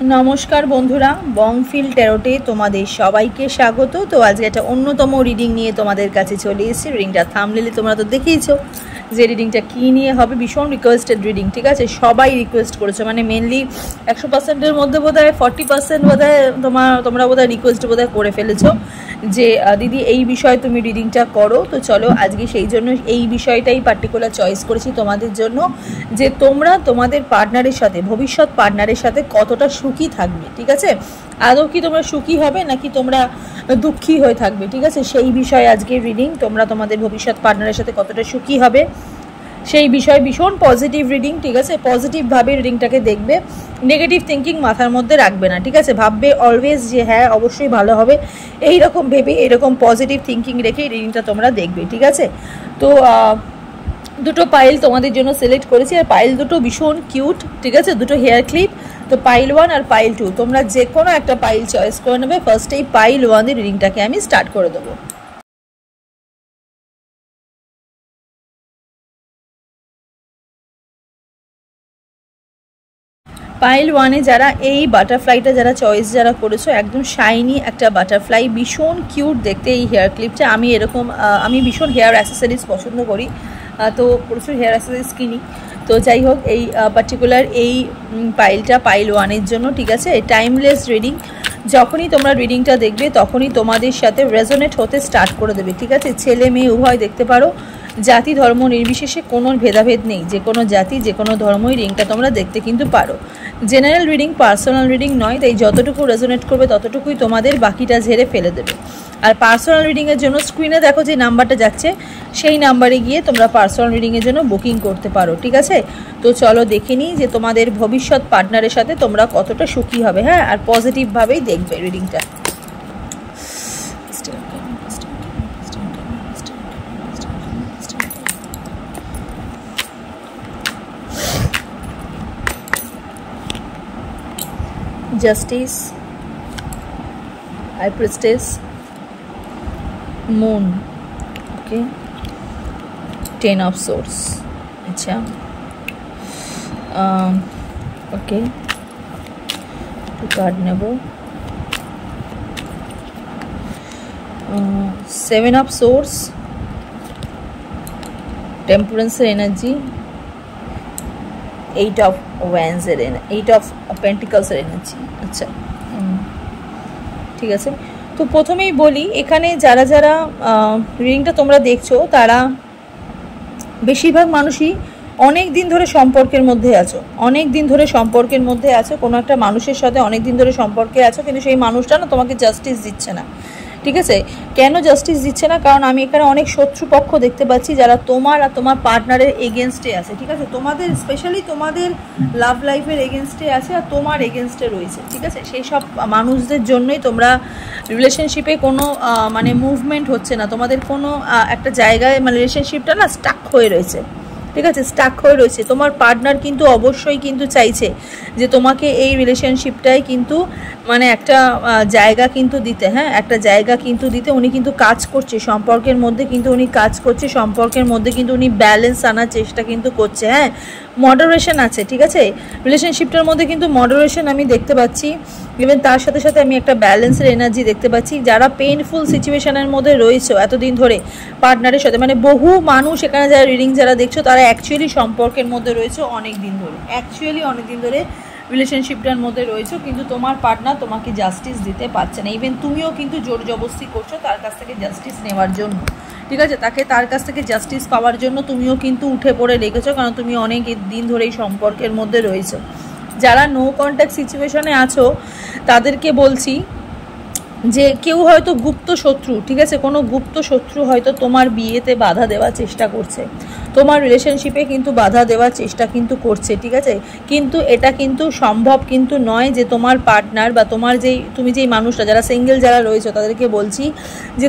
নমস্কার বন্ধুরা, বংফিল ট্যারোটে তোমাদের সবাইকে স্বাগত। তো আজকে একটা অন্যতম রিডিং নিয়ে তোমাদের কাছে চলে এসেছি। রিডিংটা থাম্বনেইলে তোমরা তো দেখেইছো যে রিডিংটা কী নিয়ে হবে। ভীষণ রিকোয়েস্টেড রিডিং, ঠিক আছে? সবাই রিকোয়েস্ট করেছো, মানে মেনলি 100%-এর মধ্যে বোধহয় 40% বোধহয় তোমরা বোধহয় রিকোয়েস্ট বোধহয় করে ফেলেছো যে দিদি এই বিষয়ে তুমি রিডিংটা করো। তো চলো আজকে সেই জন্য এই বিষয়টাই পার্টিকুলার চয়েস করেছি তোমাদের জন্য, যে তোমরা তোমাদের পার্টনারের সাথে, ভবিষ্যৎ পার্টনারের সাথে কতটা সুখী থাকবে, ঠিক আছে? আদৌ কি তোমরা সুখী হবে নাকি তোমরা দুঃখী হয়ে থাকবে, ঠিক আছে? সেই বিষয়ে আজকের রিডিং। তোমরা তোমাদের ভবিষ্যৎ পার্টনারের সাথে কতটা সুখী হবে সেই বিষয়ে ভীষণ পজিটিভ রিডিং, ঠিক আছে? পজিটিভভাবে রিডিংটাকে দেখবে, নেগেটিভ থিঙ্কিং মাথার মধ্যে রাখবে না, ঠিক আছে? ভাববে অলওয়েজ যে হ্যাঁ অবশ্যই ভালো হবে, এই রকম ভেবে এরকম পজিটিভ থিঙ্কিং রেখে রিডিংটা তোমরা দেখবে, ঠিক আছে? তো দুটো পাইল তোমাদের জন্য সিলেক্ট করেছি, আর পাইল দুটো ভীষণ কিউট, ঠিক আছে? দুটো হেয়ার ক্লিপ। তো পাইল 1 আর পাইল 2 তোমরা যে কোনো একটা পাইল চয়েস করে নেবে। ফার্স্টেই পাইল 1 এর রিডিংটাকে আমি স্টার্ট করে দেবো। পাইল 1-এ যারা এই বাটারফ্লাইটা চয়েস করেছো, একদম শাইনি একটা বাটারফ্লাই, ভীষণ কিউট দেখতে এই হেয়ার ক্লিপটা। আমি ভীষণ হেয়ার অ্যাসেসরিজ পছন্দ করি, তো প্রচুর হেয়ার অ্যাসেসরিজ কিনি। তো যাই হোক, এই পার্টিকুলার এই পাইলটা পাইল 1-এর জন্য, ঠিক আছে? Timeless reading. যখনই তোমরা রিডিংটা দেখবে তখনই তোমাদের সাথে রেজোনেট হতে স্টার্ট করে দেবে, ঠিক আছে? ছেলে মেয়ে উভয় দেখতে পারো, জাতি ধর্ম নির্বিশেষে কোনো ভেদাভেদ নেই, যে কোনো জাতি যে কোনো ধর্মই রিডিংটা তোমরা দেখতে কিন্তু পারো। জেনারেল রিডিং, পার্সোনাল রিডিং নয়, তাই যতটুকু রেজোনেট করবে ততটুকুই তোমাদের, বাকিটা ঝেড়ে ফেলে দেবে। আর পার্সোনাল রিডিংয়ের জন্য স্ক্রিনে দেখো যে নাম্বারটা যাচ্ছে, সেই নাম্বারে গিয়ে তোমরা পার্সোনাল রিডিংয়ের জন্য বুকিং করতে পারো, ঠিক আছে? তো চলো দেখে নিই যে তোমাদের ভবিষ্যৎ পার্টনারের সাথে তোমরা কতটা সুখী হবে, হ্যাঁ? আর পজিটিভভাবেই দেখবে রিডিংটা। Justice, High Priestess, Moon, okay, 10 of Swords, अच्छा, okay, तो कार्ड नेबो, 7 of Swords, Temperance energy, 8 of Wands এর 8 of Pentacles এর এনার্জি। আচ্ছা, ঠিক আছে। তো প্রথমেই বলি, এখানে যারা রিডিংটা তোমরা দেখছো তারা বেশিরভাগ মানুষই অনেক দিন ধরে সম্পর্কের মধ্যে আছো, কোনো একটা মানুষের সাথে অনেক দিন ধরে সম্পর্কে আছো, কিন্তু সেই মানুষটা না তোমাকে জাস্টিস দিচ্ছে না, ঠিক আছে? কেন জাস্টিস দিচ্ছে না? কারণ আমি এখানে অনেক শত্রুপক্ষ দেখতে পাচ্ছি যারা তোমার আর তোমার পার্টনারের এগেনস্টে আছে, ঠিক আছে? তোমাদের স্পেশালি তোমাদের লাভ লাইফের এগেনস্টে আছে আর তোমার এগেনস্টে রয়েছে, ঠিক আছে? সেই সব মানুষদের জন্যই তোমরা রিলেশনশিপে কোনো মানে মুভমেন্ট হচ্ছে না, তোমাদের কোনো একটা জায়গায় মানে রিলেশনশিপটা না স্টাক হয়ে রয়েছে, ঠিক আছে? স্টাক হয়ে রয়েছে। তোমার পার্টনার কিন্তু অবশ্যই কিন্তু চাইছে যে তোমাকে এই রিলেশনশিপটাই কিন্তু মানে একটা জায়গা কিন্তু দিতে, হ্যাঁ, একটা জায়গা কিন্তু দিতে উনি কিন্তু কাজ করছে সম্পর্কের মধ্যে, কিন্তু উনি কাজ করছে সম্পর্কের মধ্যে, কিন্তু উনি ব্যালেন্স আনার চেষ্টা কিন্তু করছে, হ্যাঁ? মডারেশন আছে, ঠিক আছে? রিলেশনশিপটার মধ্যে কিন্তু মডারেশন আমি দেখতে পাচ্ছি, ইভেন তার সাথে সাথে আমি একটা ব্যালেন্সের এনার্জি দেখতে পাচ্ছি। যারা পেইনফুল সিচুয়েশনের মধ্যে রয়েছে এতদিন ধরে পার্টনারের সাথে, মানে বহু মানুষ এখানে যারা রিডিং দেখছো তারা অ্যাকচুয়ালি সম্পর্কের মধ্যে রয়েছে অনেক দিন ধরে, রিলেশনশিপটার মধ্যে রয়েছে, কিন্তু তোমার পার্টনার তোমাকে জাস্টিস দিতে পারছে না। ইভেন তুমিও কিন্তু জোর জবরদস্তি করছো তার কাছ থেকে জাস্টিস নেওয়ার জন্য, ঠিক আছে? তার কাছ থেকে জাস্টিস পাওয়ার জন্য তুমিও কিন্তু উঠে পড়ে লেগেছো, কারণ তুমি অনেক দিন ধরে এই সম্পর্কের মধ্যে রয়েছো। যারা নো কন্ট্যাক্ট সিচুয়েশনে আছো তাদেরকে বলছি যে কেউ হয়তো গুপ্ত শত্রু, ঠিক আছে? কোনো গুপ্ত শত্রু হয়তো তোমার বিয়েতে বাধা দেওয়ার চেষ্টা করছে, তোমার রিলেশনশিপে কিন্তু বাধা দেওয়ার চেষ্টা কিন্তু করছে, ঠিক আছে? কিন্তু এটা কিন্তু সম্ভব কিন্তু নয় যে তোমার পার্টনার বা তুমি যেই মানুষটা, যারা সিঙ্গেল যারা রয়েছে তাদেরকে বলছি যে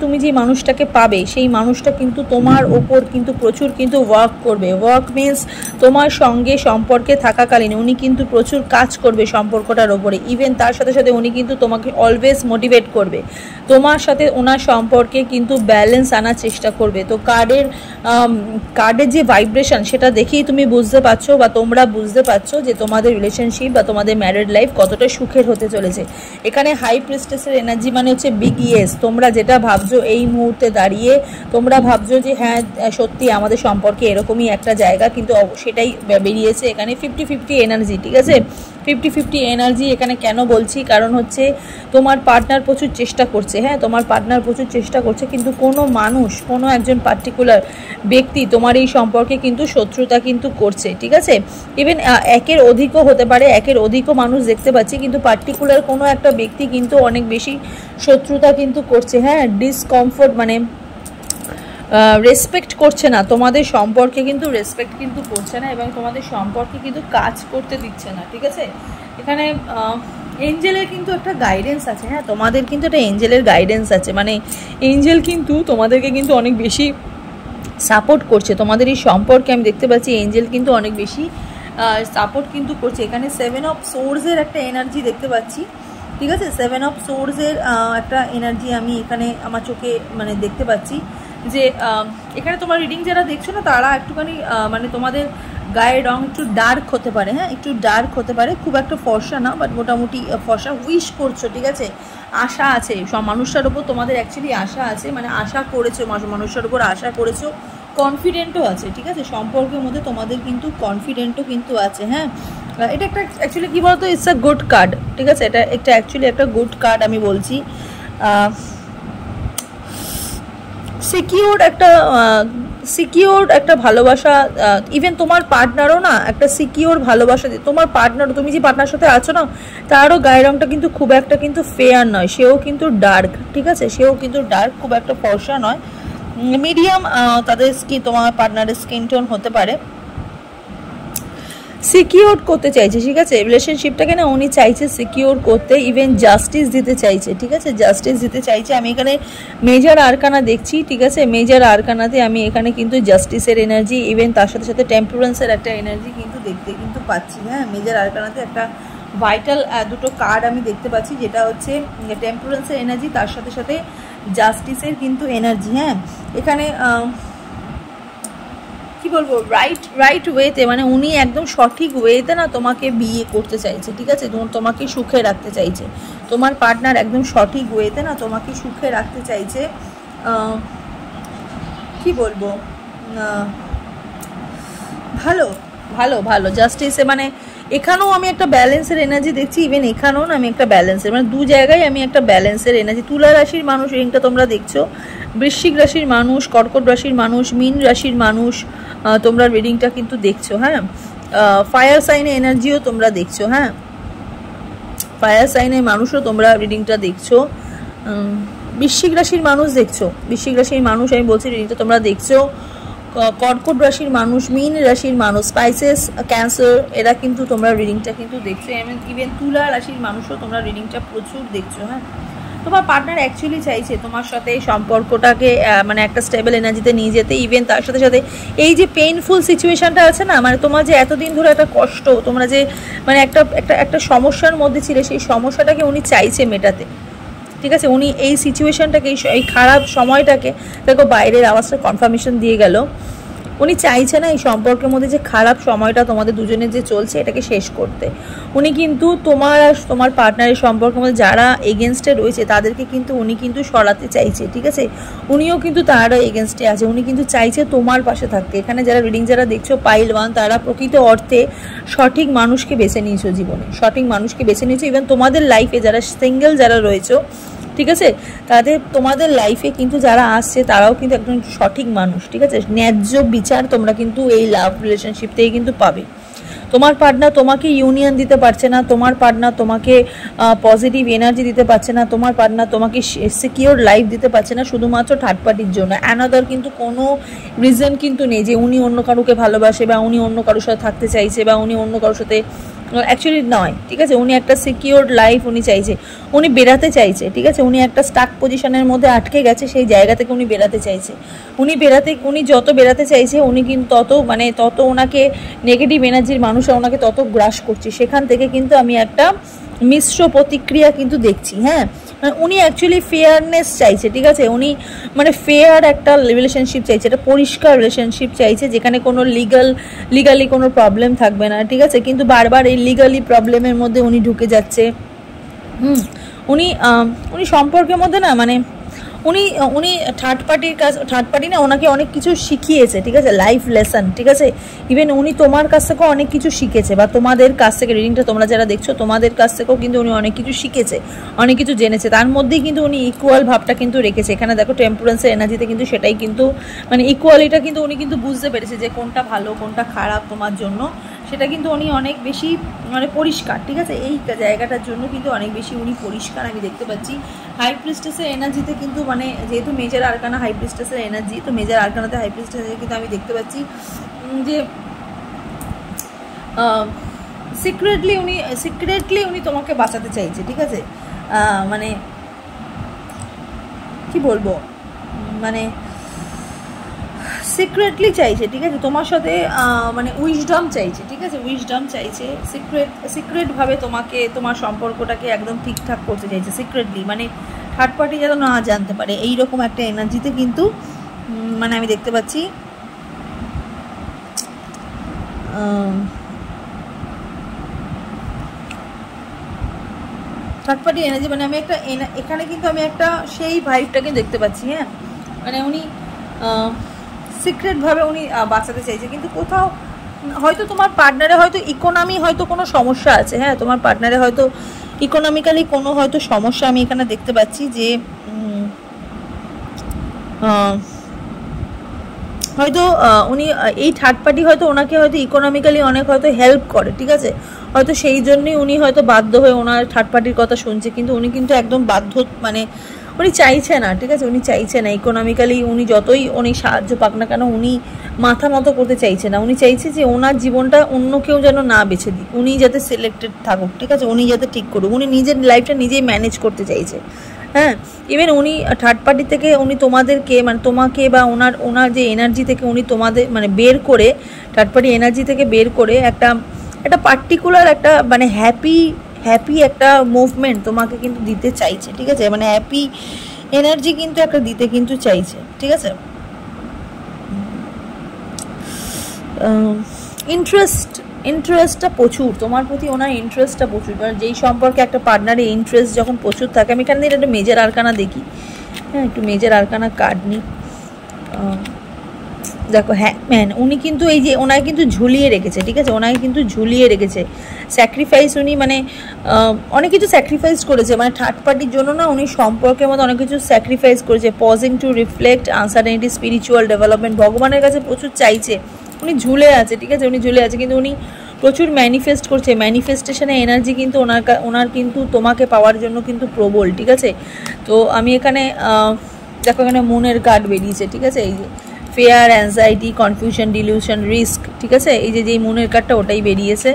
তুমি যেই মানুষটাকে পাবে সেই মানুষটা কিন্তু তোমার ওপর কিন্তু প্রচুর কিন্তু ওয়ার্ক করবে। ওয়ার্ক মিনস তোমার সঙ্গে সম্পর্কে থাকাকালীন উনি কিন্তু প্রচুর কাজ করবে সম্পর্কটার ওপরে। ইভেন তার সাথে সাথে উনি কিন্তু তোমাকে অলওয়েজ মোটিভেট করবে, তোমার সাথে ওনার সম্পর্কে কিন্তু ব্যালেন্স আনার চেষ্টা করবে। তো কার্ডের যে ভাইব্রেশন সেটা দেখেই তুমি বুঝতে পারছো বা তোমরা বুঝতে পারছো যে তোমাদের রিলেশনশিপ বা তোমাদের ম্যারিড লাইফ কতটা সুখের হতে চলেছে। এখানে হাই প্রিস্টেসের এনার্জি মানে হচ্ছে বিগ ইয়েস। তোমরা যেটা ভাবছো এই মুহূর্তে দাঁড়িয়ে, তোমরা ভাবছো যে হ্যাঁ সত্যি আমাদের সম্পর্কে এরকমই একটা জায়গা, কিন্তু সেটাই বেরিয়েছে এখানে 50-50 এনার্জি। ঠিক আছে, 50-50 এনার্জি এখানে কেন বলছি, কারণ হচ্ছে তোমার পার্টনার প্রচুর চেষ্টা করছে। হ্যাঁ, তোমার পার্টনার প্রচুর চেষ্টা করছে, কিন্তু কোনো মানুষ, কোনো একজন পার্টিকুলার ব্যক্তি তোমার এই সম্পর্কে কিন্তু শত্রুতা কিন্তু করছে। ঠিক আছে, ইভেন একের অধিকও হতে পারে, একের অধিকও মানুষ দেখতে পাচ্ছি, কিন্তু পার্টিকুলার কোনো একটা ব্যক্তি কিন্তু অনেক বেশি শত্রুতা কিন্তু করছে। হ্যাঁ, ডিসকমফোর্ট মানে রেসপেক্ট করছে না তোমাদের সম্পর্কে, কিন্তু রেসপেক্ট কিন্তু করছে না এবং তোমাদের সম্পর্কে কিন্তু কাজ করতে দিচ্ছে না। ঠিক আছে, এখানে এঞ্জেলের কিন্তু একটা গাইডেন্স আছে। হ্যাঁ, তোমাদের কিন্তু একটা এঞ্জেলের গাইডেন্স আছে, মানে এঞ্জেল কিন্তু তোমাদেরকে কিন্তু অনেক বেশি সাপোর্ট করছে তোমাদের এই সম্পর্কে। আমি দেখতে পাচ্ছি এঞ্জেল কিন্তু অনেক বেশি সাপোর্ট কিন্তু করছে। এখানে 7 অফ সোর্সের একটা এনার্জি দেখতে পাচ্ছি। ঠিক আছে, 7 অফ সোর্সের একটা এনার্জি আমি এখানে আমার চোখে মানে দেখতে পাচ্ছি, যে এখানে তোমার রিডিং যারা দেখছো না তারা একটুখানি মানে তোমাদের গায়ের রং একটু ডার্ক হতে পারে। হ্যাঁ, একটু ডার্ক হতে পারে, খুব একটা ফর্সা না, বাট মোটামুটি ফর্সা। উইশ করছো, ঠিক আছে, আশা আছে সব মানুষটার ওপর, তোমাদের অ্যাকচুয়ালি আশা আছে, মানে আশা করেছো মানুষটার ওপর, আশা করেছো, কনফিডেন্টও আছে। ঠিক আছে, সম্পর্কের মধ্যে তোমাদের কিন্তু কনফিডেন্টও কিন্তু আছে। হ্যাঁ, এটা একটা অ্যাকচুয়ালি কী বলতো, ইটস আ গুড কার্ড। ঠিক আছে, এটা একটা অ্যাকচুয়ালি একটা গুড কার্ড আমি বলছি। সিকিওর একটা ভালোবাসা, ইভেন তোমার পার্টনারও না একটা সিকিওর ভালোবাসা, তোমার পার্টনার, তুমি যে পার্টনার সাথে আছো না তারও গায়ের রঙটা কিন্তু খুব একটা কিন্তু ফেয়ার নয়, সেও কিন্তু ডার্ক। ঠিক আছে, সেও কিন্তু ডার্ক, খুব একটা ফর্সা নয়, মিডিয়াম তাদের স্কিন, তোমার পার্টনারের স্কিন টোন হতে পারে। সিকিওর করতে চাইছে, ঠিক আছে, রিলেশনশিপটাকে না উনি চাইছে সিকিওর করতে, ইভেন জাস্টিস দিতে চাইছে। ঠিক আছে, জাস্টিস দিতে চাইছে। আমি এখানে মেজর আরকানা দেখছি। ঠিক আছে, মেজর আরকানাতে আমি এখানে কিন্তু জাস্টিসের এনার্জি, ইভেন তার সাথে সাথে টেম্পারেন্সের একটা এনার্জি কিন্তু দেখতে কিন্তু পাচ্ছি। হ্যাঁ, মেজর আরকানাতে একটা ভাইটাল দুটো কার্ড আমি দেখতে পাচ্ছি, যেটা হচ্ছে টেম্পারেন্সের এনার্জি, তার সাথে সাথে জাস্টিসের কিন্তু এনার্জি। হ্যাঁ, এখানে কি বলবো, রাইট ওয়েতে, মানে উনি একদম সঠিক ওয়েতে না তোমাকে বিয়ে করতে চাইছে। ঠিক আছে, তোমাকে সুখে রাখতে চাইছে, তোমার পার্টনার একদম সঠিক ওয়েতে না তোমাকে সুখে রাখতে চাইছে। কি বলবো, ভালো ভালো ভালো জাস্টিসে, মানে এখানেও আমি একটা ব্যালেন্সের এনার্জি দেখছি, ইভেন এখানেও না আমি একটা ব্যালেন্সের, মানে দু জায়গায় আমি একটা ব্যালেন্সের এনার্জি। তুলা রাশির মানুষ রিংটা তোমরা দেখছো, বৃশ্চিক রাশির মানুষ, কর্কট রাশির মানুষ, মীন রাশির মানুষ তোমরা রিডিংটা কিন্তু দেখছো। হ্যাঁ, ফায়ার সাইনের এনার্জিও তোমরা দেখছো। হ্যাঁ, ফায়ার সাইনের মানুষও তোমরা রিডিংটা দেখছো। বৃশ্চিক রাশির মানুষ দেখছো, বৃশ্চিক রাশির মানুষ আমি বলছি রিডিংটা তোমরা দেখছো। কর্কট রাশির মানুষ, মীন রাশির মানুষ, স্পাইসেস, ক্যান্সার, এরা কিন্তু তোমরা রিডিংটা কিন্তু দেখছো। ইভেন তুলা রাশির মানুষও তোমরা রিডিংটা প্রচুর দেখছো। হ্যাঁ, তোমার পার্টনার অ্যাকচুয়ালি চাইছে তোমার সাথে সম্পর্কটাকে মানে একটা স্টেবল এনার্জিতে নিয়ে যেতে, ইভেন তার সাথে সাথে এই যে পেইনফুল সিচুয়েশানটা আছে না, মানে তোমার যে এতদিন ধরে একটা কষ্ট, তোমরা যে মানে একটা সমস্যার মধ্যে ছিলে, সেই সমস্যাটাকে উনি চাইছে মেটাতে। ঠিক আছে, উনি এই সিচুয়েশানটাকে, এই খারাপ সময়টাকে, দেখো বাইরের আওয়াজটা কনফার্মেশন দিয়ে গেল, উনি চাইছে না এই সম্পর্কের মধ্যে যে খারাপ সময়টা তোমাদের দুজনের যে চলছে এটাকে শেষ করতে। উনি কিন্তু তোমার আর তোমার পার্টনারের সম্পর্কের মধ্যে যারা এগেনস্টে রয়েছে তাদেরকে কিন্তু উনি কিন্তু সরাতে চাইছে। ঠিক আছে, উনিও কিন্তু তারা এগেনস্টে আছে, উনি কিন্তু চাইছে তোমার পাশে থাকতে। এখানে যারা রিডিং যারা দেখছো পাইল 1, তারা প্রকৃত অর্থে সঠিক মানুষকে বেছে নিয়েছো জীবনে, সঠিক মানুষকে বেছে নিয়েছো। ইভেন তোমাদের লাইফে যারা সিঙ্গেল যারা রয়েছো, ঠিক আছে, তোমাদের লাইফে কিন্তু যারা আসছে তারাও কিন্তু একদম সঠিক মানুষ। ঠিক আছে, ন্যায্য বিচার তোমরা কিন্তু এই লাভ রিলেশনশিপ থেকে কিন্তু পাবে। তোমার পার্টনার তোমাকে ইউনিয়ন দিতে পারছে না, তোমার পার্টনার তোমাকে পজিটিভ এনার্জি দিতে পারছে না, তোমার পার্টনার তোমাকে সিকিওর লাইফ দিতে পারছে না, শুধুমাত্র থার্ড পার্টির জন্য। অ্যানাদার কিন্তু কোনো রিজন কিন্তু নেই যে উনি অন্য কারোকে ভালোবাসে বা উনি অন্য কারোর সাথে থাকতে চাইছে বা উনি অন্য কারোর সাথে, অ্যাকচুয়ালি নয়। ঠিক আছে, উনি একটা সিকিওর লাইফ উনি চাইছে, উনি বেরাতে চাইছে। ঠিক আছে, উনি একটা স্টাক পজিশনের মধ্যে আটকে গেছে, সেই জায়গা থেকে উনি বেরাতে চাইছে। উনি যত বেরাতে চাইছে উনি কিন্তু তত ওনাকে নেগেটিভ এনার্জির মানুষরা ওনাকে তত গ্রাস করছে। সেখান থেকে কিন্তু আমি একটা মিশ্র প্রতিক্রিয়া কিন্তু দেখছি। হ্যাঁ, মানে উনি অ্যাকচুয়ালি ফেয়ারনেস চাইছে, ঠিক আছে, উনি মানে ফেয়ার একটা রিলেশনশিপ চাইছে, একটা পরিষ্কার রিলেশনশিপ চাইছে যেখানে কোনো লিগালি কোনো প্রবলেম থাকবে না, ঠিক আছে, কিন্তু বারবার এই লিগালি প্রবলেমের মধ্যে উনি ঢুকে যাচ্ছে। উনি উনি সম্পর্কের মধ্যে না মানে উনি উনি থার্ড পার্টি না ওনাকে অনেক কিছু শিখিয়েছে, ঠিক আছে, লাইফ লেসন, ঠিক আছে, ইভেন উনি তোমার কাছ থেকেও অনেক কিছু শিখেছে, বা তোমাদের কাছ থেকে রিডিংটা তোমরা যারা দেখছো তোমাদের কাছ থেকেও কিন্তু উনি অনেক কিছু শিখেছে, অনেক কিছু জেনেছে, তার মধ্যেই কিন্তু উনি ইকুয়াল ভাবটা কিন্তু রেখেছে। এখানে দেখো টেম্পারেন্সের এনার্জিতে কিন্তু সেটাই কিন্তু মানে ইকুয়ালিটা কিন্তু উনি কিন্তু বুঝতে পেরেছে যে কোনটা ভালো কোনটা খারাপ তোমার জন্য, সেটা কিন্তু উনি অনেক বেশি মানে পরিষ্কার, ঠিক আছে, এই জায়গাটার জন্য কিন্তু অনেক বেশি উনি পরিষ্কার আমি দেখতে পাচ্ছি। হাই প্রিস্টেসের এনার্জিতে কিন্তু মানে যেহেতু মেজর আরকানা হাই প্রিস্টেসের এনার্জি, তো মেজর আরকানাতে হাই প্রিস্টেসের কিন্তু আমি দেখতে পাচ্ছি যে সিক্রেটলি উনি তোমাকে বাঁচাতে চাইছে, ঠিক আছে, মানে কি বলবো মানে সিক্রেটলি চাইছে, ঠিক আছে, তোমার সাথে মানে উইজডম চাইছে, ঠিক আছে, উইজডম চাইছে, সিক্রেটভাবে তোমাকে তোমার সম্পর্কটাকে একদম ঠিকঠাক করতে চাইছে সিক্রেটলি, মানে থার্ড পার্টি যেন না জানতে পারে, এইরকম একটা এনার্জিতে কিন্তু মানে আমি দেখতে পাচ্ছি। থার্ড পার্টি এনার্জি মানে আমি একটা এখানে কিন্তু আমি একটা সেই ভাইবটাকে দেখতে পাচ্ছি, হ্যাঁ, মানে উনি সিক্রেটভাবে উনি বাঁচাতে চাইছে, কিন্তু কোথাও হয়তো তোমার পার্টনারে হয়তো ইকোনমি হয়তো কোনো সমস্যা আছে, হ্যাঁ, তোমার পার্টনারে হয়তো ইকোনমিক্যালি কোনো হয়তো সমস্যা আমি এখানে দেখতে পাচ্ছি, যে হয়তো উনি এই থার্ড পার্টি হয়তো ওনাকে হয়তো ইকোনমিক্যালি অনেক হয়তো হেল্প করে, ঠিক আছে, হয়তো সেই জন্যই উনি হয়তো বাধ্য হয়ে ওনার থার্ড পার্টির কথা শুনছে, কিন্তু উনি কিন্তু একদম বাধ্য মানে উনি চাইছে না, ঠিক আছে, উনি চাইছে না ইকোনমিক্যালি উনি যতই উনি সাহায্য পাক না কেন উনি মাথা মতো করতে চাইছে না, উনি চাইছে যে ওনার জীবনটা অন্য কেউ যেন না বেছে দিক, উনি যাতে সিলেক্টেড থাকুক, ঠিক আছে, উনি যাতে ঠিক করুক, উনি নিজের লাইফটা নিজেই ম্যানেজ করতে চাইছে, হ্যাঁ, ইভেন উনি থার্ড পার্টি থেকে উনি তোমাদেরকে মানে তোমাকে বা ওনার যে এনার্জি থেকে উনি তোমাদের মানে বের করে থার্ড পার্টি এনার্জি থেকে বের করে একটা পার্টিকুলার একটা মানে হ্যাপি একটা মুভমেন্ট তোমাকে কিন্তু দিতে চাইছে, ঠিক আছে, মানে হ্যাপি এনার্জি কিন্তু একটা দিতে কিন্তু চাইছে, ঠিক আছে। ইন্টারেস্টটা প্রচুর তোমার প্রতি, ওনার ইন্টারেস্টটা প্রচুর, কারণ যেই সম্পর্কে একটা পার্টনারের ইন্টারেস্ট যখন প্রচুর থাকে, আমি এখানে একটা মেজর আরকানা দেখি, হ্যাঁ, একটু মেজর আরকানা কার্ড নিই, দেখো, হ্যাঁ ম্যান উনি কিন্তু এই যে ওনাকে কিন্তু ঝুলিয়ে রেখেছে, ঠিক আছে, ওনাকে কিন্তু ঝুলিয়ে রেখেছে, স্যাক্রিফাইস উনি মানে অনেক কিছু স্যাক্রিফাইস করেছে, মানে থার্ড পার্টির জন্য না উনি সম্পর্কের মধ্যে অনেক কিছু স্যাক্রিফাইস করেছে, pausing to reflect uncertainty, spiritual development, ভগবানের কাছে প্রচুর চাইছে, উনি ঝুলে আছে, ঠিক আছে, উনি ঝুলে আছে, কিন্তু উনি প্রচুর ম্যানিফেস্ট করছে, ম্যানিফেস্টেশনের এনার্জি কিন্তু ওনার কিন্তু তোমাকে পাওয়ার জন্য কিন্তু প্রবল, ঠিক আছে। তো আমি এখানে দেখো এখানে মুনের কার্ড বেরিয়েছে, ঠিক আছে, এই যে fear, anxiety, confusion, delusion, risk, ঠিক আছে, এই যে যেই মুনের কার্ডটা ওটাই বেরিয়েছে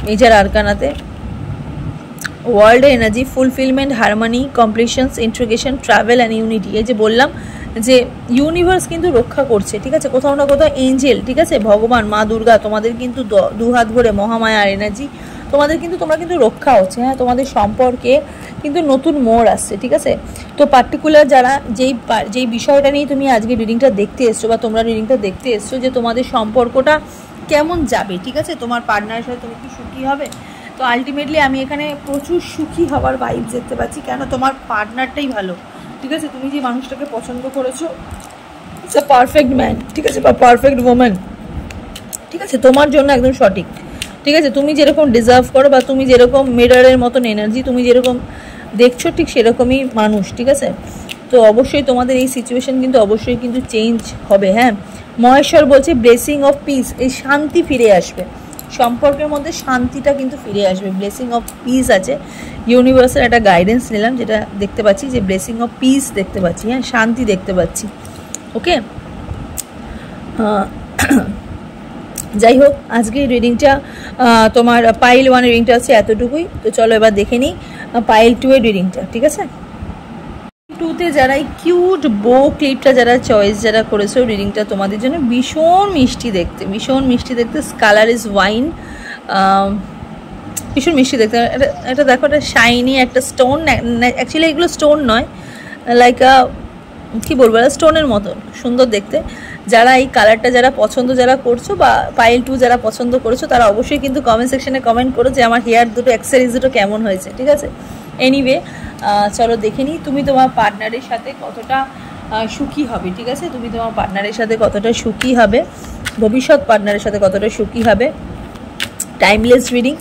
মেজর আরকানাতে। World energy, fulfilment, harmony, completions, integration, travel and unity, এই যে বললাম যে ইউনিভার্স কিন্তু রক্ষা করছে, ঠিক আছে, কোথাও না কোথাও এঞ্জেল, ঠিক আছে, ভগবান মা দুর্গা তোমাদের কিন্তু দু হাত ভরে মহামায়ার এনার্জি তোমরা কিন্তু রক্ষা হচ্ছে, হ্যাঁ, তোমাদের সম্পর্কে কিন্তু নতুন মোড় আসছে, ঠিক আছে। তো পার্টিকুলার যারা যেই বিষয়টা নিয়ে তুমি আজকে রিডিংটা দেখতে এসছো বা তোমরা রিডিংটা দেখতে এসছো যে তোমাদের সম্পর্কটা কেমন যাবে, ঠিক আছে, তোমার পার্টনারের সাথে তুমি কি সুখী হবে, তো আলটিমেটলি আমি এখানে প্রচুর সুখী হওয়ার ভাইব দেখতে পাচ্ছি, কেন তোমার পার্টনারটাই ভালো, ঠিক আছে, তুমি যে মানুষটাকে পছন্দ করেছো ইটস আ পারফেক্ট ম্যান, ঠিক আছে, বা পারফেক্ট ওম্যান, ঠিক আছে, তোমার জন্য একদম সঠিক, ঠিক আছে, তুমি যেরকম ডিজার্ভ করো বা তুমি যেরকম মিররের মতন এনার্জি তুমি যেরকম দেখছো ঠিক সেরকমই মানুষ, ঠিক আছে। তো অবশ্যই তোমাদের এই সিচুয়েশন কিন্তু অবশ্যই কিন্তু চেঞ্জ হবে, হ্যাঁ, মহেশ্বর বলছে ব্লেসিং অফ পিস, এই শান্তি ফিরে আসবে, সম্পর্কের মধ্যে শান্তিটা কিন্তু ফিরে আসবে, ব্লেসিং অফ পিস আছে, ইউনিভার্সের একটা গাইডেন্স নিলাম যেটা দেখতে পাচ্ছি যে ব্লেসিং অফ পিস দেখতে পাচ্ছি, হ্যাঁ, শান্তি দেখতে পাচ্ছি, ওকে। যাই হোক আজকে রিডিংটা তোমার পাইল 1 রিডিংটা আছে এতটুকুই, তো চলো এবার দেখে নিই পাইল 2 এর রিডিংটা, ঠিক আছে। 2তে যারা এই কিউট বো ক্লিপটা যারা করেছো রিডিংটা তোমাদের জন্য ভীষণ মিষ্টি দেখতে, কালার ইজ ওয়াইন, ভীষণ মিষ্টি দেখতে। এটা দেখো, এটা শাইনি একটা স্টোন, অ্যাকচুয়ালি এগুলো স্টোন নয়, লাইক কী বলবো, স্টোনের মতন সুন্দর দেখতে। যারা এই কালারটা যারা পছন্দ যারা করছো বা পাইল 2 যারা পছন্দ করেছো, তারা অবশ্যই কিন্তু কমেন্ট সেকশনে কমেন্ট করো যে আমার হেয়ার দুটো অ্যাক্সেসরিজ দুটো কেমন হয়েছে, ঠিক আছে? এনিওয়ে, চলো দেখে নিই তুমি তোমার পার্টনারের সাথে কতটা সুখী হবে, ঠিক আছে? তুমি তোমার পার্টনারের সাথে কতটা সুখী হবে, ভবিষ্যৎ পার্টনারের সাথে কতটা সুখী হবে। টাইমলেস রিডিং,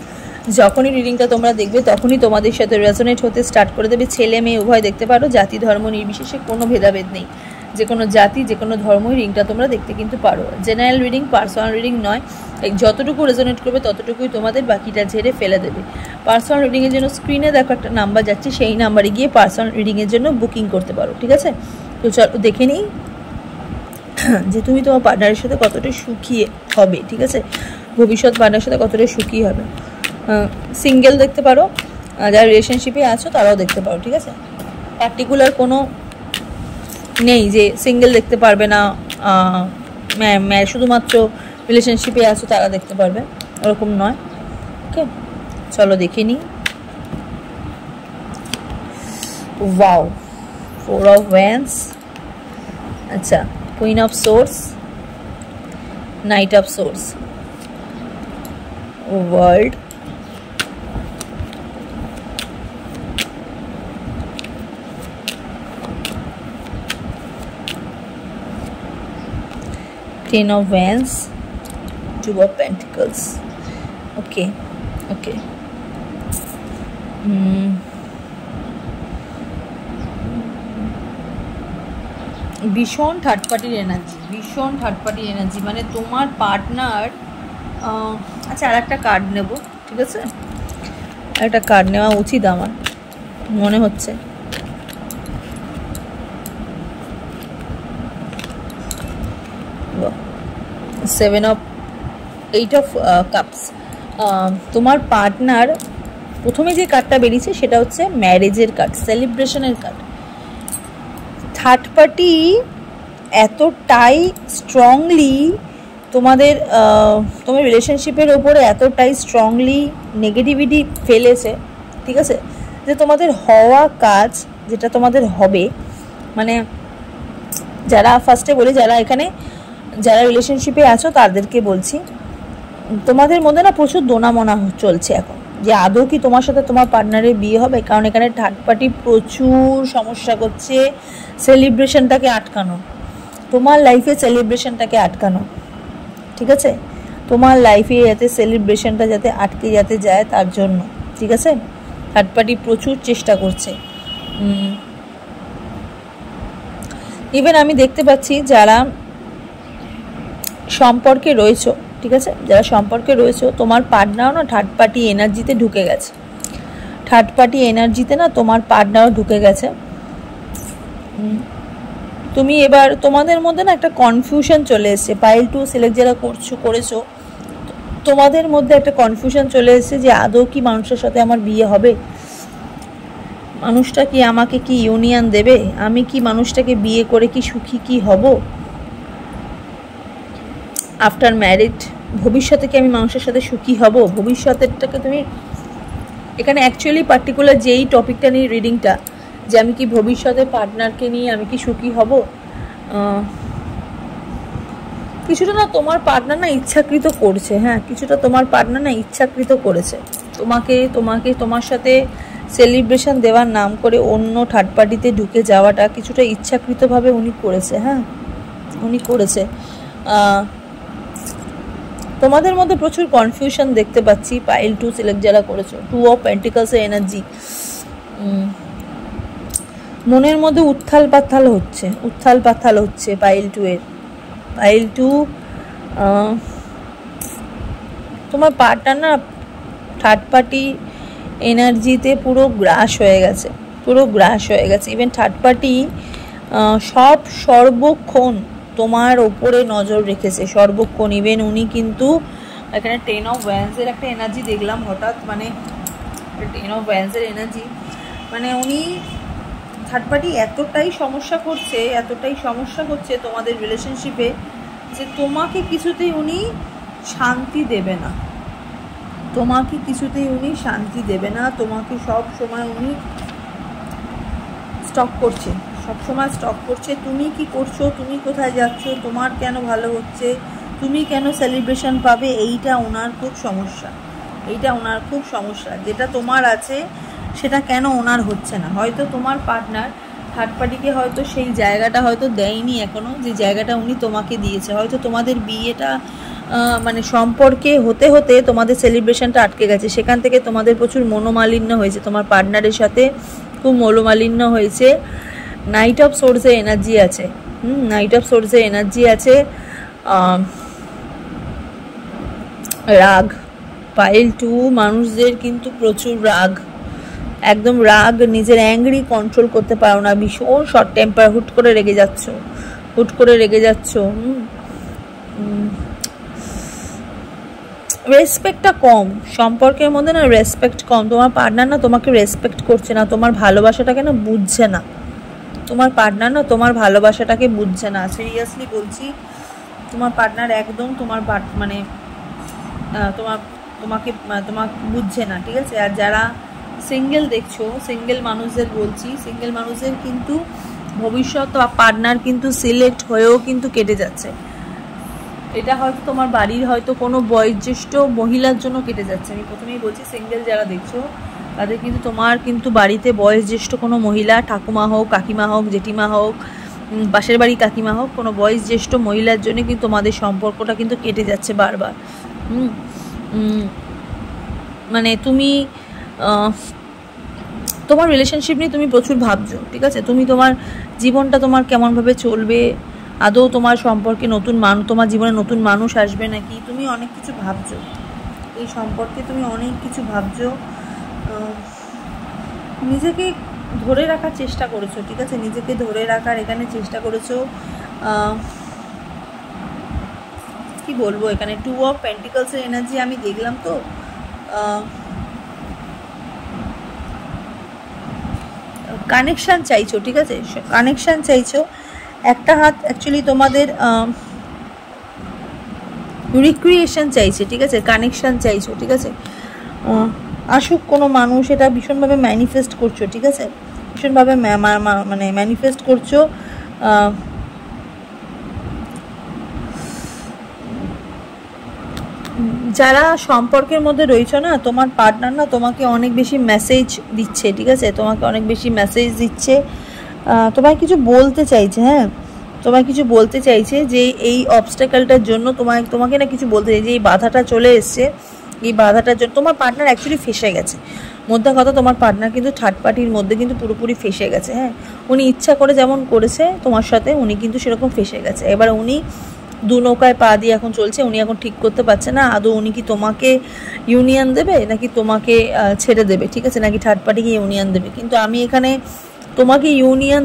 যখনই রিডিংটা তোমরা দেখবে তখনই তোমাদের সাথে রেজোনেট হতে স্টার্ট করে দেবে। ছেলে মেয়ে উভয় দেখতে পারো, জাতি ধর্ম নির্বিশেষে কোনো ভেদাভেদ নেই, যে কোনো জাতি যে কোনো ধর্মই রিডিংটা তোমরা দেখতে কিন্তু পারো। জেনারেল রিডিং, পার্সোনাল রিডিং নয়, যতটুকু রেজোনেট করবে ততটুকুই তোমাদের, বাকিটা ঝেড়ে ফেলে দেবে। পার্সোনাল রিডিংয়ের জন্য স্ক্রিনে দেখো একটা নাম্বার যাচ্ছে, সেই নাম্বারে গিয়ে পার্সোনাল রিডিংয়ের জন্য বুকিং করতে পারো, ঠিক আছে? তো চলো দেখে নিই যে তুমি তোমার পার্টনারের সাথে কতটা সুখী হবে, ঠিক আছে? ভবিষ্যৎ পার্টনারের সাথে কতটা সুখী হবে। সিঙ্গেল দেখতে পারো, যারা রিলেশনশিপে আছো তারাও দেখতে পারো, ঠিক আছে? পার্টিকুলার কোনো নেই যে সিঙ্গেল দেখতে পারবে না, শুধুমাত্র রিলেশনশিপে আছো তারা দেখতে পারবে, ওরকম নয়। ওকে, চলো দেখে নিই। ওয়াও, 4 of Wands, আচ্ছা, Queen of Swords, Knight of Swords, World, Ten of Wands, 2 of Pentacles. Okay, okay. ভীষণ থার্ড পার্টির এনার্জি, ভীষণ থার্ড পার্টির এনার্জি, মানে তোমার পার্টনার। আচ্ছা, আর একটা কার্ড নেব, ঠিক আছে? একটা কার্ড নেওয়া উচিত আমার মনে হচ্ছে। Eight of cups. তোমার পার্টনার, প্রথমে যে কার্ডটা বেরিয়েছে সেটা হচ্ছে ম্যারেজের কার্ড, সেলিব্রেশনের কার্ড। থার্ড পার্টি এতটাই স্ট্রংলি তোমার রিলেশনশিপের ওপরে এতটাই স্ট্রংলি নেগেটিভিটি ফেলেছে, ঠিক আছে? যে তোমাদের হওয়া কাজ যেটা তোমাদের হবে, মানে যারা ফার্স্টে বলি, যারা রিলেশনশিপে আছো তাদেরকে বলছি, তোমাদের মধ্যে না প্রচুর দোনামোনা চলছে এখন, যে আদৌ কি তোমার সাথে তোমার পার্টনারের বিয়ে হবে। কারণ এখানে থার্ড পার্টি প্রচুর সমস্যা করছে সেলিব্রেশনটাকে আটকানো, তোমার লাইফে সেলিব্রেশনটাকে আটকানো, ঠিক আছে? তোমার লাইফে যাতে সেলিব্রেশনটা যাতে আটকে যাতে যায় তার জন্য, ঠিক আছে? থার্ড পার্টি প্রচুর চেষ্টা করছে। ইভেন আমি দেখতে পাচ্ছি যারা সম্পর্কে রয়েছো, ঠিক আছে, যারা সম্পর্কে রয়েছো, তোমার পার্টনারও না থার্ড পার্টি এনার্জিতে ঢুকে গেছে। থার্ড পার্টি এনার্জিতে না তোমার পার্টনারও ঢুকে গেছে। তুমি এবার তোমাদের মধ্যে না একটা কনফিউশন চলে এসছে। পাইল 2 সিলেক্ট যারা করেছো, তোমাদের মধ্যে একটা কনফিউশন চলে এসছে যে আদৌ কি মানুষের সাথে আমার বিয়ে হবে, মানুষটা কি আমাকে কি ইউনিয়ন দেবে, আমি কি মানুষটাকে বিয়ে করে কি সুখী কি হব আফটার ম্যারিড, ভবিষ্যতে কি আমি মানুষের সাথে সুখী হব, ভবিষ্যতেরটাকে তুমি এখানে অ্যাকচুয়ালি পার্টিকুলার যেই টপিকটা নিয়ে রিডিংটা, যে আমি কি ভবিষ্যতে পার্টনারকে নিয়ে আমি কি সুখী হব, কিছুটা না তোমার পার্টনার না ইচ্ছাকৃত করছে। হ্যাঁ, কিছুটা তোমার পার্টনার না ইচ্ছাকৃত করেছে তোমার সাথে সেলিব্রেশন দেওয়ার নাম করে অন্য থার্ড পার্টিতে ঢুকে যাওয়াটা কিছুটা ইচ্ছাকৃতভাবে উনি করেছে। হ্যাঁ, উনি করেছে। তোমাদের মধ্যে প্রচুর কনফিউশন দেখতে পাচ্ছি পাইল 2 সিলেক্ট যারা করেছো। 2 অফ পেন্টিকলসের এনার্জি, মনের মধ্যে উত্থাল পাথাল হচ্ছে পাইল 2 এর। পাইল 2 তোমার পার্টনার না থার্ড পার্টি এনার্জিতে পুরো গ্রাস হয়ে গেছে। ইভেন থার্ড পার্টি সর্বক্ষণ তোমার ওপরে নজর রেখেছে, সর্বক্ষণ। ইভেন উনি কিন্তু এখানে 10 অফ ওয়ান্ডসের একটা এনার্জি দেখলাম হঠাৎ, মানে 10 অফ ওয়ান্ডসের এনার্জি, মানে উনি থার্ড পার্টি এতটাই সমস্যা করছে তোমাদের রিলেশনশিপে, যে তোমাকে কিছুতেই উনি শান্তি দেবে না। তোমাকে কিছুতেই উনি শান্তি দেবে না, তোমাকে সব সময় উনি স্টক করছে, সবসময় স্টক করছে। তুমি কি করছো, তুমি কোথায় যাচ্ছ, তোমার কেন ভালো হচ্ছে, তুমি কেন সেলিব্রেশন পাবে, এইটা ওনার খুব সমস্যা, এইটা ওনার খুব সমস্যা। যেটা তোমার আছে সেটা কেন ওনার হচ্ছে না। হয়তো তোমার পার্টনার থার্ড পার্টিকে হয়তো সেই জায়গাটা হয়তো দেয়নি এখনও, যে জায়গাটা উনি তোমাকে দিয়েছে। হয়তো তোমাদের বিয়েটা মানে সম্পর্কে হতে হতে তোমাদের সেলিব্রেশনটা আটকে গেছে, সেখান থেকে তোমাদের প্রচুর মনোমালিন্য হয়েছে, তোমার পার্টনারের সাথে খুব মনোমালিন্য হয়েছে। নাইট অফ সোর্সে এনার্জি আছে, নাইট অফ সোর্সে এনার্জি আছে। রাগ, পাইল 2 মানুষদের কিন্তু প্রচুর রাগ, একদম রাগ, নিজের অ্যাংরি কন্ট্রোল করতে পারো না, ভীষণ শর্ট টেম্পার, হুট করে রেগে যাচ্ছ, হুট করে রেগে যাচ্ছ। রেসপেক্টটা কম সম্পর্কের মধ্যে না, রেসপেক্ট কম। তোমার পার্টনার না তোমাকে রেসপেক্ট করছে না, তোমার ভালোবাসাটাকে না বুঝছে না, তোমার পার্টনার না তোমার ভালোবাসাটাকে বুঝছে না। সিরিয়াসলি বলছি, তোমার পার্টনার একদম তোমার মানে তোমাকে বুঝছে না, ঠিক আছে। আর যারা সিঙ্গেল দেখছো, সিঙ্গেল মানুষদের বলছি, সিঙ্গেল মানুষদের কিন্তু ভবিষ্যৎ বা পার্টনার কিন্তু সিলেক্ট হয়েও কিন্তু কেটে যাচ্ছে। এটা হয়তো তোমার বাড়ির হয়তো কোনো বয়োজ্যেষ্ঠ মহিলার জন্য কেটে যাচ্ছে। আমি প্রথমেই বলছি, সিঙ্গেল যারা দেখছো তাদের কিন্তু তোমার কিন্তু বাড়িতে বয়োজ্যেষ্ঠ কোনো মহিলা, ঠাকুমা হোক, কাকিমা হোক, জেঠিমা হোক, পাশের বাড়ি কাকিমা হোক, কোনো বয়োজ্যেষ্ঠ মহিলার জন্য কিন্তু তোমাদের সম্পর্কটা কিন্তু কেটে যাচ্ছে বারবার। মানে তুমি তোমার রিলেশনশিপ নিয়ে তুমি প্রচুর ভাবছো, ঠিক আছে। তুমি তোমার জীবনটা তোমার কেমনভাবে চলবে, আদৌ তোমার সম্পর্কে নতুন তোমার জীবনে নতুন মানুষ আসবে নাকি, তুমি অনেক কিছু ভাবছো এই সম্পর্কে, তুমি অনেক কিছু ভাবছো। নিজেকে ধরে রাখার চেষ্টা করেছো, ঠিক আছে, নিজেকে ধরে রাখার এখানে চেষ্টা করেছো। কি বলবো, এখানে 2 অফ পেন্টিকলসের এনার্জি আমি দেখলাম। তো কানেকশান চাইছো, ঠিক আছে, কানেকশান চাইছো। একটা হাত অ্যাকচুয়ালি তোমাদের রিক্রিয়েশন চাইছে, ঠিক আছে, কানেকশান চাইছো, ঠিক আছে। আসুক কোনো মানুষ, এটা ভীষণভাবে ম্যানিফেস্ট করছো, ঠিক আছে, ভীষণভাবে মানে ম্যানিফেস্ট করছো। যারা সম্পর্কের মধ্যে রয়েছে না, তোমার পার্টনার না তোমাকে অনেক বেশি মেসেজ দিচ্ছে, ঠিক আছে, তোমাকে অনেক বেশি মেসেজ দিচ্ছে, তোমায় কিছু বলতে চাইছে। হ্যাঁ, তোমায় কিছু বলতে চাইছে যে এই অবস্ট্যাকলটার জন্য তোমাকে না কিছু বলতে চাইছে, যে এই বাধাটা চলে এসছে, এই বাধাটার জন্য তোমার পার্টনার অ্যাকচুয়ালি ফেসে গেছে। মোদ্দা কথা, তোমার পার্টনার কিন্তু থার্ড পার্টির মধ্যে কিন্তু পুরোপুরি ফেসে গেছে। হ্যাঁ, উনি ইচ্ছা করে যেমন করেছে তোমার সাথে, উনি কিন্তু সেরকম ফেসে গেছে। এবার উনি দু নৌকায় পা দিয়ে এখন চলছে, উনি এখন ঠিক করতে পারছে না আদৌ উনি কি তোমাকে ইউনিয়ন দেবে নাকি তোমাকে ছেড়ে দেবে, ঠিক আছে, নাকি থার্ড পার্টিকে ইউনিয়ন দেবে। কিন্তু আমি এখানে তোমাকে ইউনিয়ন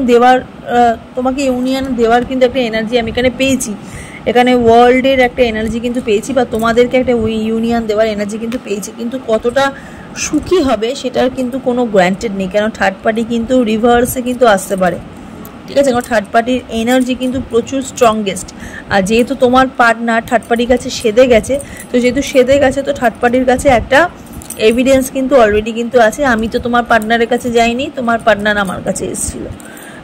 দেওয়ার কিন্তু একটা এনার্জি আমি এখানে পেয়েছি, এখানে ওয়ার্ল্ডের একটা এনার্জি কিন্তু পেয়েছি, বা তোমাদেরকে একটা ইউনিয়ন দেওয়ার এনার্জি কিন্তু পেয়েছি। কিন্তু কতটা সুখী হবে সেটার কিন্তু কোনো গ্যারান্টেড নেই, কেন থার্ড পার্টি কিন্তু রিভার্সে কিন্তু আসতে পারে, ঠিক আছে। কারণ থার্ড পার্টির এনার্জি কিন্তু প্রচুর স্ট্রংগেস্ট। আর যেহেতু তোমার পার্টনার থার্ড পার্টির কাছে সেধে গেছে, তো যেহেতু সেধে গেছে, তো থার্ড পার্টির কাছে একটা এভিডেন্স কিন্তু অলরেডি কিন্তু আছে। আমি তো তোমার পার্টনারের কাছে যাইনি, তোমার পার্টনার আমার কাছে এসেছিল।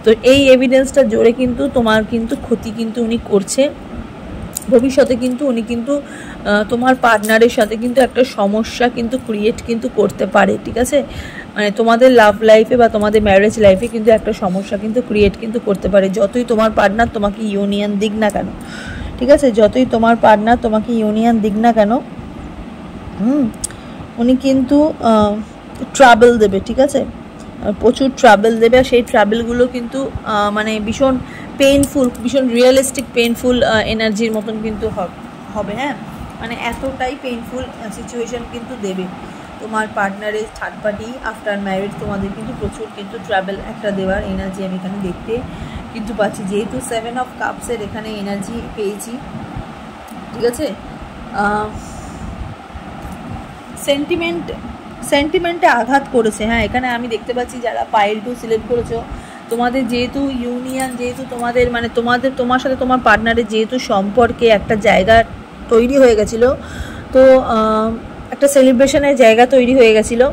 তো এই এভিডেন্সটা জোরে কিন্তু তোমার কিন্তু ক্ষতি কিন্তু উনি করছে। ভবিষ্যতে কিন্তু উনি কিন্তু তোমার পার্টনারের সাথে কিন্তু একটা সমস্যা কিন্তু ক্রিয়েট কিন্তু করতে পারে, ঠিক আছে। মানে তোমাদের লাভ লাইফে বা তোমাদের ম্যারেজ লাইফে কিন্তু একটা সমস্যা কিন্তু ক্রিয়েট কিন্তু করতে পারে, যতই তোমার পার্টনার তোমাকে ইউনিয়ন দিক না কেন, ঠিক আছে, যতই তোমার পার্টনার তোমাকে ইউনিয়ন দিক না কেন, উনি কিন্তু ট্রাভেল দেবে, ঠিক আছে, প্রচুর ট্রাভেল দেবে। আর সেই ট্রাভেলগুলো কিন্তু মানে ভীষণ পেইনফুল, ভীষণ রিয়েলিস্টিক পেইনফুল এনার্জির মতন কিন্তু হবে। হ্যাঁ, মানে এতটাই পেইনফুল সিচুয়েশন কিন্তু দেবে তোমার পার্টনারের থার্ড পার্টি আফটার ম্যারেজ। তোমাদের কিন্তু প্রচুর কিন্তু ট্রাভেল একটা দেওয়ার এনার্জি আমি এখানে দেখতে কিন্তু পাচ্ছি, যেহেতু 7 অফ কাপসের এখানে এনার্জি পেয়েছি, ঠিক আছে। সেন্টিমেন্টে আঘাত করেছে। হ্যাঁ, এখানে আমি দেখতে পাচ্ছি যারা পাইল 2 সিলেক্ট করেছো, তোমাদের যেহেতু ইউনিয়ন, যেহেতু তোমাদের মানে তোমার সাথে তোমার পার্টনারের যেহেতু সম্পর্কে একটা জায়গা তৈরি হয়ে গেছিলো, তো একটা সেলিব্রেশনের জায়গা তৈরি হয়ে গেছিলো।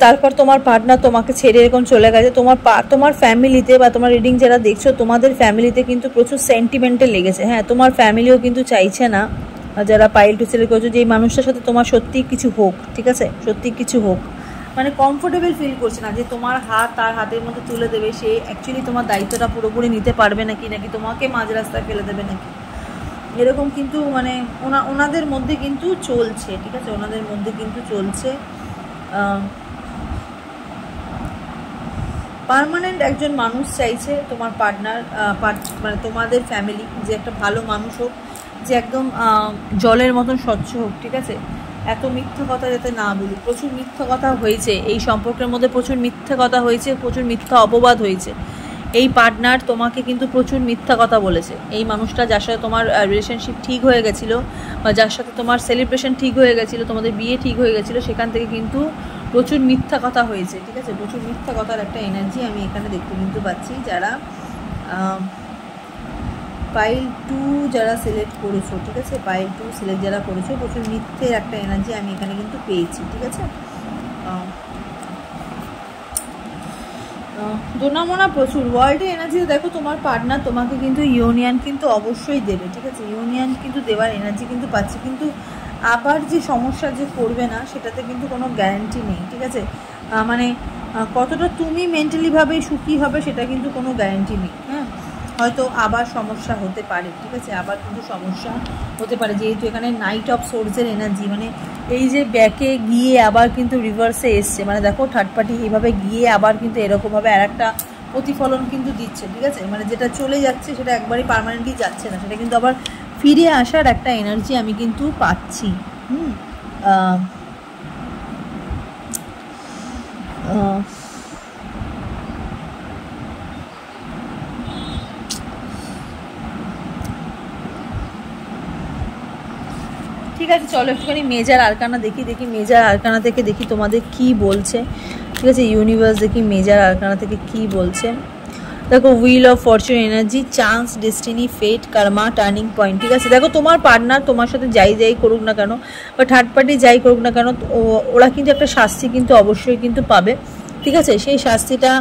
তারপর তোমার পার্টনার তোমাকে ছেড়ে এরকম চলে গেছে। তোমার ফ্যামিলিতে বা তোমার রিডিং যারা দেখছো তোমাদের ফ্যামিলিতে কিন্তু প্রচুর সেন্টিমেন্টাল লেগেছে। হ্যাঁ, তোমার ফ্যামিলিও কিন্তু চাইছে না, যারা পাইল টু সিলেক্ট করছো, যে এই মানুষটার সাথে তোমার সত্যি কিছু হোক, ঠিক আছে, সত্যি কিছু হোক, মানে কমফোর্টেবল ফিল করছে না যে তোমার হাত তার হাতের মধ্যে তুলে দেবে, সে অ্যাকচুয়ালি তোমার দায়িত্বটা পুরোপুরি নিতে পারবে নাকি তোমাকে মাঝ রাস্তায় ফেলে দেবে নাকি, এরকম কিন্তু মানে ওনাদের মধ্যে কিন্তু চলছে, ঠিক আছে, ওনাদের মধ্যে কিন্তু চলছে। পার্মানেন্ট একজন মানুষ চাইছে তোমার পার্টনার, মানে তোমাদের ফ্যামিলি, যে একটা ভালো মানুষ হোক, যে একদম জলের মতন স্বচ্ছ হোক, ঠিক আছে, এত মিথ্যা কথা যাতে না বলি। প্রচুর মিথ্যা কথা হয়েছে এই সম্পর্কের মধ্যে, প্রচুর মিথ্যা কথা হয়েছে, প্রচুর মিথ্যা অপবাদ হয়েছে। এই পার্টনার তোমাকে কিন্তু প্রচুর মিথ্যা কথা বলেছে। এই মানুষটা যার সাথে তোমার রিলেশনশিপ ঠিক হয়ে গেছিলো, বা যার সাথে তোমার সেলিব্রেশন ঠিক হয়ে গেছিলো, তোমাদের বিয়ে ঠিক হয়ে গেছিলো, সেখান থেকে কিন্তু প্রচুর মিথ্যা কথা হয়েছে, ঠিক আছে, প্রচুর মিথ্যা কথার একটা এনার্জি আমি এখানে দেখতে কিন্তু পাচ্ছি। যারা পাইল 2 যারা সিলেক্ট করেছো, ঠিক আছে, পাইল 2 সিলেক্ট যারা করেছো, প্রচুর মিথ্যের একটা এনার্জি আমি এখানে কিন্তু পেয়েছি, ঠিক আছে। দোনামোনা প্রচুর ওয়ার্ল্ডের এনার্জিতে দেখো তোমার পার্টনার তোমাকে কিন্তু ইউনিয়ন কিন্তু অবশ্যই দেবে, ঠিক আছে, ইউনিয়ন কিন্তু দেওয়ার এনার্জি কিন্তু পাচ্ছি, কিন্তু আবার যে সমস্যা যে করবে না সেটাতে কিন্তু কোনো গ্যারান্টি নেই, ঠিক আছে, মানে কতটা তুমি মেন্টালিভাবে সুখী হবে সেটা কিন্তু কোনো গ্যারান্টি নেই। হ্যাঁ, হয়তো আবার সমস্যা হতে পারে, ঠিক আছে, আবার কিন্তু সমস্যা হতে পারে, যেহেতু এখানে নাইট অফ সোর্সের এনার্জি, মানে এই যে ব্যাকে গিয়ে আবার কিন্তু রিভার্সে এসছে, মানে দেখো থার্ড পার্টি এইভাবে গিয়ে আবার কিন্তু এরকমভাবে আর একটা প্রতিফলন কিন্তু দিচ্ছে, ঠিক আছে, মানে যেটা চলে যাচ্ছে সেটা একবারই পার্মানেন্টলি যাচ্ছে না, সেটা কিন্তু আবার ফিরে আসার একটা এনার্জি আমি কিন্তু পাচ্ছি। ঠিক আছে, চলো একটুখানি মেজার আরকানা দেখি মেজার আরকানা থেকে দেখি তোমাদের কি বলছে, ঠিক আছে, ইউনিভার্স দেখি মেজার আরকানা থেকে কি বলছে। দেখো wheel of fortune energy, chance, destiny, fate, karma, turning point, ঠিক আছে। দেখো তোমার পার্টনার তোমার সাথে যাই করুক না কেন, বা থার্ড পার্টি যাই করুক না কেন, ওরা কিন্তু একটা শাস্তি কিন্তু অবশ্যই কিন্তু পাবে, ঠিক আছে, সেই শাস্তিটা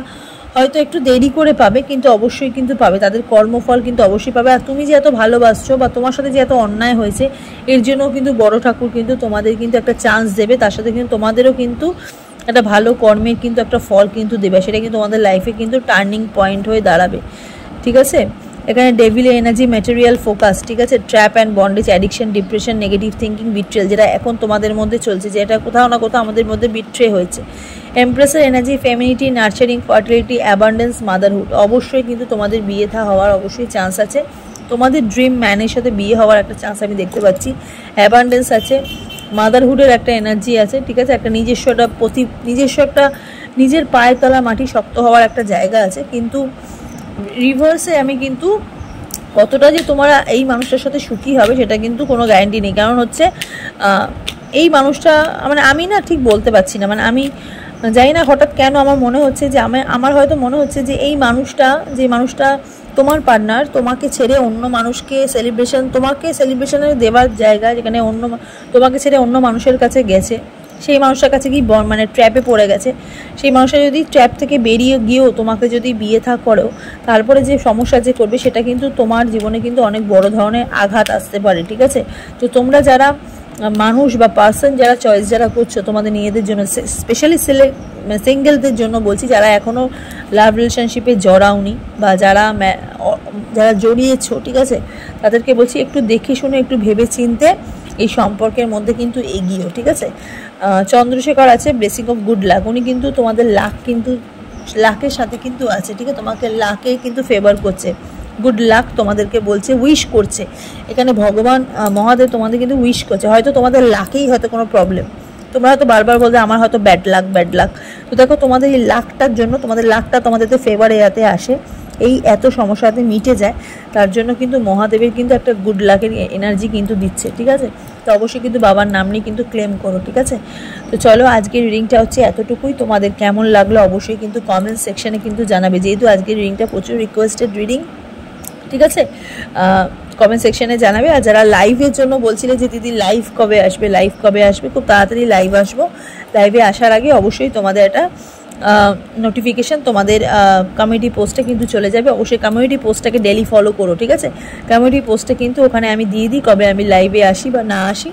হয়তো একটু দেরি করে পাবে, কিন্তু অবশ্যই কিন্তু পাবে, তাদের কর্মফল কিন্তু অবশ্যই পাবে। আর তুমি যে এত ভালোবাসছো বা তোমার সাথে যে এত অন্যায় হয়েছে, এর জন্য কিন্তু বড় ঠাকুর কিন্তু তোমাদের কিন্তু একটা চান্স দেবে, তার সাথে কিন্তু তোমাদেরও কিন্তু একটা ভালো কর্মের কিন্তু একটা ফল কিন্তু দেবে, সেটা কিন্তু তোমাদের লাইফে কিন্তু টার্নিং পয়েন্ট হয়ে দাঁড়াবে, ঠিক আছে। এখানে ডেভিল এনার্জি, ম্যাটেরিয়াল ফোকাস, ঠিক আছে, trap and bondage, addiction, depression, negative thinking, betrayal, যেটা এখন তোমাদের মধ্যে চলছে, যেটা কোথাও না কোথাও আমাদের মধ্যে বিট্রে হয়েছে। এমপ্রেসের energy, femininity, nurturing, fertility, abundance, motherhood, অবশ্যই কিন্তু তোমাদের বিয়ে হওয়ার অবশ্যই চান্স আছে, তোমাদের ড্রিম ম্যানের সাথে বিয়ে হওয়ার একটা চান্স আমি দেখতে পাচ্ছি। অ্যাবান্ডেন্স আছে, মাদারহুডের একটা এনার্জি আছে, ঠিক আছে, একটা নিজস্ব একটা নিজের পায়ের তলা মাটি শক্ত হওয়ার একটা জায়গা আছে, কিন্তু রিভার্সে আমি কিন্তু কতটা যে তোমরা এই মানুষটার সাথে সুখী হবে সেটা কিন্তু কোনো গ্যারান্টি নেই, কারণ হচ্ছে এই মানুষটা, মানে আমি না ঠিক বলতে পারছি না, মানে আমি জানি না হঠাৎ কেন আমার মনে হচ্ছে যে আমার হয়তো মনে হচ্ছে যে এই মানুষটা তোমার পার্টনার তোমাকে ছেড়ে অন্য মানুষকে তোমাকে সেলিব্রেশনের দেওয়ার জায়গা, যেখানে তোমাকে ছেড়ে অন্য মানুষের কাছে গেছে, সেই মানুষটার কাছে কি মানে ট্র্যাপে পড়ে গেছে, সেই মানুষটা যদি ট্র্যাপ থেকে বেরিয়ে গিয়েও তোমাকে যদি বিয়ে করেও তারপরে যে সমস্যা যে করবে সেটা কিন্তু তোমার জীবনে কিন্তু অনেক বড় ধরনের আঘাত আসতে পারে, ঠিক আছে। তো তোমরা যারা মানুষ বা পার্সন যারা চয়েস যারা করছো তোমাদের নিজেদের জন্য, স্পেশালি সিঙ্গেলদের জন্য বলছি, যারা এখনও লাভ রিলেশনশিপে জড়াওনি বা যারা জড়িয়েছো, ঠিক আছে, তাদেরকে বলছি একটু দেখে শুনে একটু ভেবে চিনতে এই সম্পর্কের মধ্যে কিন্তু এগিয়েও, ঠিক আছে। চন্দ্রশেখর আছে, ব্লেসিং অফ গুড লাক, উনি কিন্তু তোমাদের লাকের সাথে কিন্তু আছে, ঠিক আছে, তোমাকে লাকে কিন্তু ফেভার করছে, গুড লাক তোমাদেরকে বলছে, উইশ করছে, এখানে ভগবান মহাদেব তোমাদের কিন্তু উইশ করছে, হয়তো তোমাদের লাকেই হয়তো কোনো প্রবলেম, তোমরা হয়তো বারবার বলতে আমার হয়তো ব্যাড লাক, তো দেখো তোমাদের এই লাকটার জন্য তোমাদের লাকটা তোমাদের ফেভারে যাতে আসে, এই এত সমস্যাতে মিটে যায়, তার জন্য কিন্তু মহাদেবের কিন্তু একটা গুড লাকের এনার্জি কিন্তু দিচ্ছে, ঠিক আছে। তো অবশ্যই কিন্তু বাবার নাম নিয়ে কিন্তু ক্লেম করো, ঠিক আছে। তো চলো আজকের রিডিংটা হচ্ছে এতটুকুই, তোমাদের কেমন লাগলো অবশ্যই কিন্তু কমেন্ট সেকশনে কিন্তু জানাবে, যেহেতু আজকের রিডিংটা প্রচুর রিকোয়েস্টেড রিডিং, ঠিক আছে। কমেন্ট সেকশনে জানাবে। আর যারা লাইভের জন্য বলছিলে যে দিদি লাইভ কবে আসবে, খুব তাড়াতাড়ি লাইভ আসবো। লাইভে আসার আগে অবশ্যই তোমাদের একটা নোটিফিকেশান তোমাদের কমিউনিটি পোস্টে কিন্তু চলে যাবে। অবশ্যই কমিউনিটি পোস্টটাকে ডেলি ফলো করো, ঠিক আছে? কমিউনিটি পোস্টে কিন্তু ওখানে আমি দিয়ে দিই কবে আমি লাইভে আসি বা না আসি,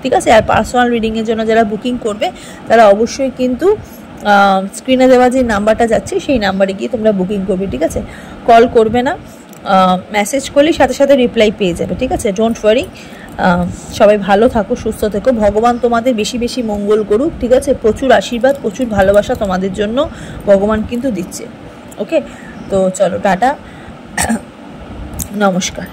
ঠিক আছে? আর পার্সোনাল রিডিংয়ের জন্য যারা বুকিং করবে তারা অবশ্যই কিন্তু স্ক্রিনে দেওয়া যে নাম্বারটা যাচ্ছে সেই নাম্বারে গিয়ে তোমরা বুকিং করবে, ঠিক আছে? কল করবে না, মেসেজ করলেই সাথে সাথে রিপ্লাই পেয়ে যাবে, ঠিক আছে? Don't worry. সবাই ভালো থাকো, সুস্থ থেকো, ভগবান তোমাদের বেশি বেশি মঙ্গল করুক, ঠিক আছে? প্রচুর আশীর্বাদ, প্রচুর ভালোবাসা তোমাদের জন্য ভগবান কিন্তু দিচ্ছে। ওকে, তো চলো টাটা, নমস্কার।